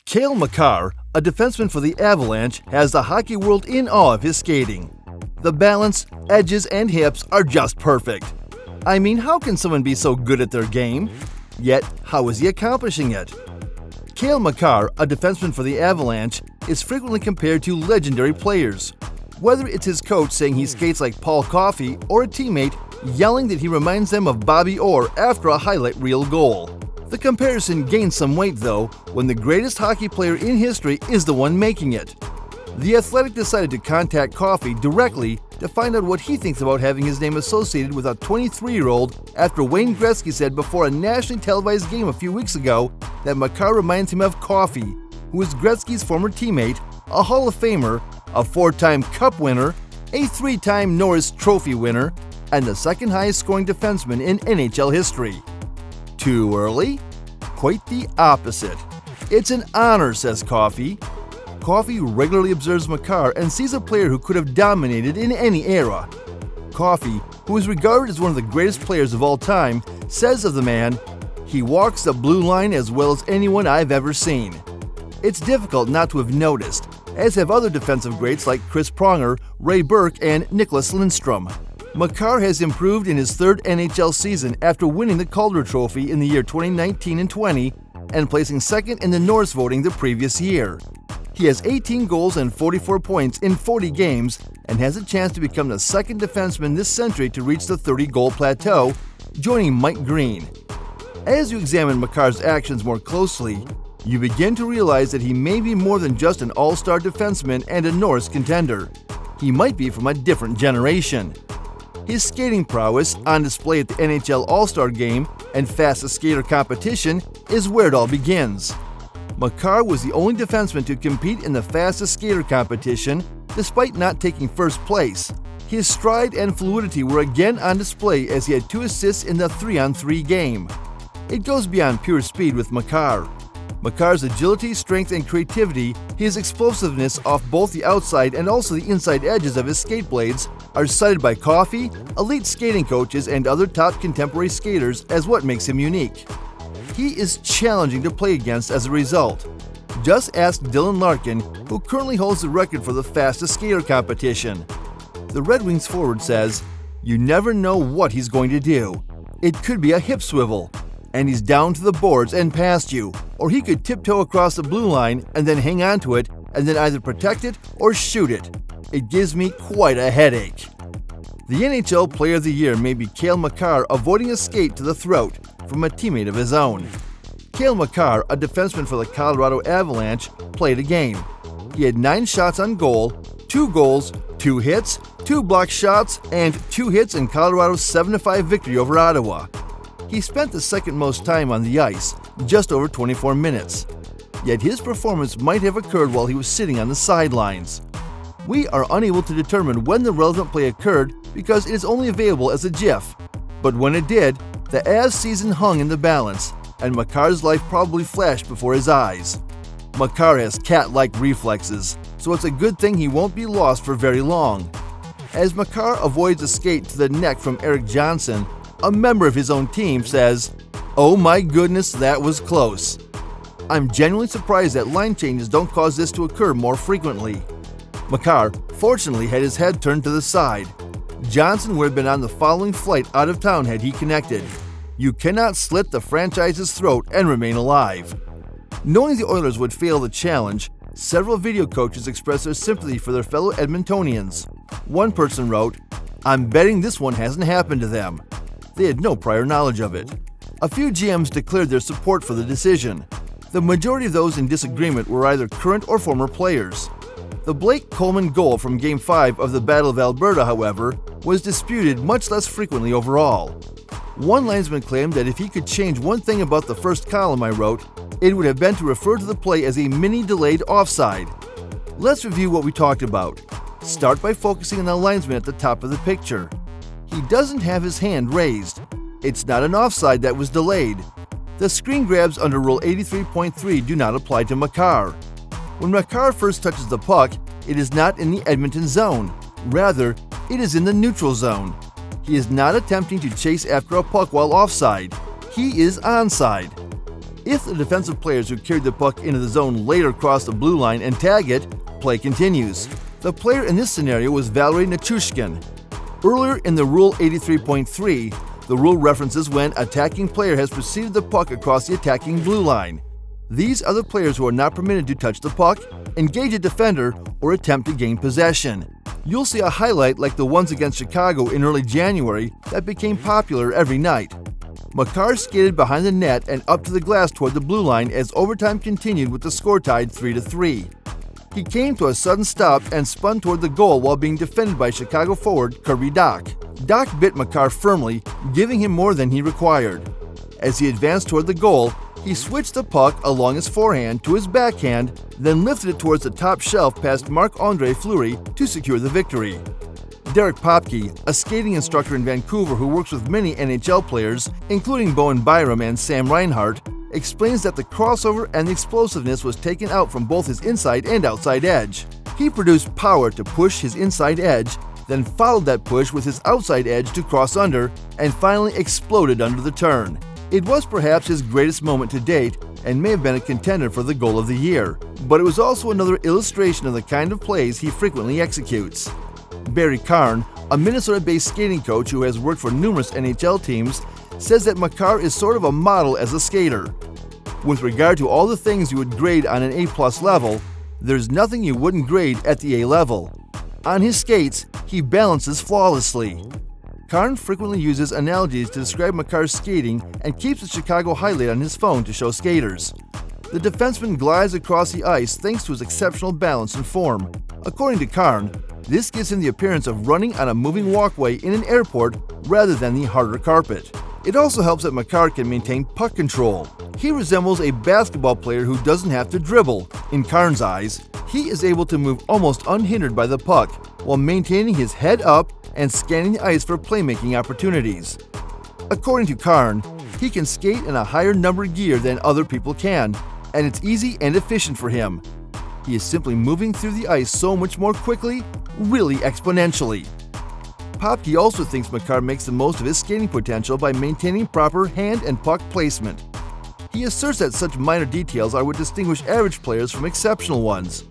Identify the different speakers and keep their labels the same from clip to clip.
Speaker 1: Cale Makar, a defenseman for the Avalanche, has the hockey world in awe of his skating. The balance, edges, and hips are just perfect. I mean, how can someone be so good at their game? Yet, how is he accomplishing it? Cale Makar, a defenseman for the Avalanche, is frequently compared to legendary players. Whether it's his coach saying he skates like Paul Coffey or a teammate yelling that he reminds them of Bobby Orr after a highlight reel goal. The comparison gains some weight, though, when the greatest hockey player in history is the one making it. The Athletic decided to contact Coffey directly to find out what he thinks about having his name associated with a 23-year-old after Wayne Gretzky said before a nationally televised game a few weeks ago that Makar reminds him of Coffey, who is Gretzky's former teammate, a Hall of Famer, a 4-time Cup winner, a 3-time Norris Trophy winner, and the second highest scoring defenseman in NHL history. Too early? Quite the opposite. It's an honor, says Coffey. Coffey regularly observes Makar and sees a player who could have dominated in any era. Coffey, who is regarded as one of the greatest players of all time, says of the man, "He walks the blue line as well as anyone I've ever seen." It's difficult not to have noticed, as have other defensive greats like Chris Pronger, Ray Burke, and Nicklas Lindstrom. Makar has improved in his third NHL season after winning the Calder Trophy in the year 2019 and 20 and placing second in the Norris voting the previous year. He has 18 goals and 44 points in 40 games and has a chance to become the second defenseman this century to reach the 30-goal plateau, joining Mike Green. As you examine Makar's actions more closely, you begin to realize that he may be more than just an all-star defenseman and a Norris contender. He might be from a different generation. His skating prowess, on display at the NHL All-Star Game and fastest skater competition, is where it all begins. Makar was the only defenseman to compete in the fastest skater competition, despite not taking first place. His stride and fluidity were again on display as he had 2 assists in the 3-on-3 game. It goes beyond pure speed with Makar. Makar's agility, strength, and creativity, his explosiveness off both the outside and also the inside edges of his skate blades, are cited by Coffey, elite skating coaches, and other top contemporary skaters as what makes him unique. He is challenging to play against as a result. Just ask Dylan Larkin, who currently holds the record for the fastest skater competition. The Red Wings forward says, "You never know what he's going to do. It could be a hip swivel, and he's down to the boards and past you, or he could tiptoe across the blue line and then hang on to it and then either protect it or shoot it. It gives me quite a headache." The NHL Player of the Year may be Cale Makar avoiding a skate to the throat from a teammate of his own. Cale Makar, a defenseman for the Colorado Avalanche, played a game. He had 9 shots on goal, 2 goals, 2 hits, 2 blocked shots, and 2 hits in Colorado's 7-5 victory over Ottawa. He spent the second most time on the ice, just over 24 minutes. Yet his performance might have occurred while he was sitting on the sidelines. We are unable to determine when the relevant play occurred because it is only available as a GIF. But when it did, the Avs season hung in the balance, and Makar's life probably flashed before his eyes. Makar has cat-like reflexes, so it's a good thing he won't be lost for very long. As Makar avoids a skate to the neck from Eric Johnson, a member of his own team says, "Oh my goodness, that was close." I'm genuinely surprised that line changes don't cause this to occur more frequently. Makar fortunately had his head turned to the side. Johnson would have been on the following flight out of town had he connected. You cannot slit the franchise's throat and remain alive. Knowing the Oilers would fail the challenge, several video coaches expressed their sympathy for their fellow Edmontonians. One person wrote, "I'm betting this one hasn't happened to them." They had no prior knowledge of it. A few GMs declared their support for the decision. The majority of those in disagreement were either current or former players. The Blake Coleman goal from Game 5 of the Battle of Alberta, however, was disputed much less frequently overall. One linesman claimed that if he could change one thing about the first column I wrote, it would have been to refer to the play as a mini-delayed offside. Let's review what we talked about. Start by focusing on the linesman at the top of the picture. He doesn't have his hand raised. It's not an offside that was delayed. The screen grabs under Rule 83.3 do not apply to Makar. When Makar first touches the puck, it is not in the Edmonton zone. Rather, it is in the neutral zone. He is not attempting to chase after a puck while offside. He is onside. If the defensive players who carried the puck into the zone later cross the blue line and tag it, play continues. The player in this scenario was Valery Nichushkin. Earlier in the Rule 83.3, the rule references when attacking player has preceded the puck across the attacking blue line. These are the players who are not permitted to touch the puck, engage a defender, or attempt to gain possession. You'll see a highlight like the ones against Chicago in early January that became popular every night. Makar skated behind the net and up to the glass toward the blue line as overtime continued with the score tied 3-3. He came to a sudden stop and spun toward the goal while being defended by Chicago forward Kirby Dach. Dach bit Makar firmly, giving him more than he required. As he advanced toward the goal, he switched the puck along his forehand to his backhand, then lifted it towards the top shelf past Marc-Andre Fleury to secure the victory. Derek Popke, a skating instructor in Vancouver who works with many NHL players, including Bowen Byram and Sam Reinhart, explains that the crossover and the explosiveness was taken out from both his inside and outside edge. He produced power to push his inside edge, then followed that push with his outside edge to cross under, and finally exploded under the turn. It was perhaps his greatest moment to date and may have been a contender for the goal of the year, but it was also another illustration of the kind of plays he frequently executes. Barry Karn, a Minnesota-based skating coach who has worked for numerous NHL teams, says that Makar is sort of a model as a skater. With regard to all the things you would grade on an A+ level, there's nothing you wouldn't grade at the A level. On his skates, he balances flawlessly. Karn frequently uses analogies to describe Makar's skating and keeps the Chicago highlight on his phone to show skaters. The defenseman glides across the ice thanks to his exceptional balance and form. According to Karn, this gives him the appearance of running on a moving walkway in an airport rather than the harder carpet. It also helps that Makar can maintain puck control. He resembles a basketball player who doesn't have to dribble. In Karn's eyes, he is able to move almost unhindered by the puck while maintaining his head up and scanning the ice for playmaking opportunities. According to Karn, he can skate in a higher numbered gear than other people can, and it's easy and efficient for him. He is simply moving through the ice so much more quickly, really exponentially. Popke also thinks Makar makes the most of his skating potential by maintaining proper hand and puck placement. He asserts that such minor details are what distinguish average players from exceptional ones.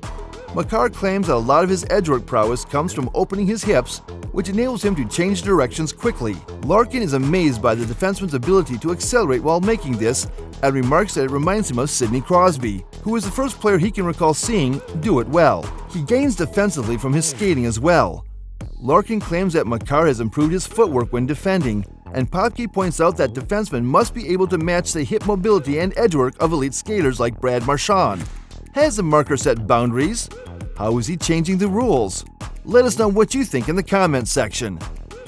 Speaker 1: Makar claims that a lot of his edgework prowess comes from opening his hips, which enables him to change directions quickly. Larkin is amazed by the defenseman's ability to accelerate while making this, and remarks that it reminds him of Sidney Crosby, who is the first player he can recall seeing do it well. He gains defensively from his skating as well. Larkin claims that Makar has improved his footwork when defending, and Popke points out that defensemen must be able to match the hip mobility and edgework of elite skaters like Brad Marchand. Has the marker set boundaries? How is he changing the rules? Let us know what you think in the comments section.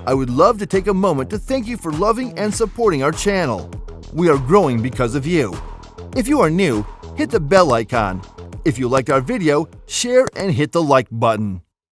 Speaker 1: I would love to take a moment to thank you for loving and supporting our channel. We are growing because of you. If you are new, hit the bell icon. If you liked our video, share and hit the like button.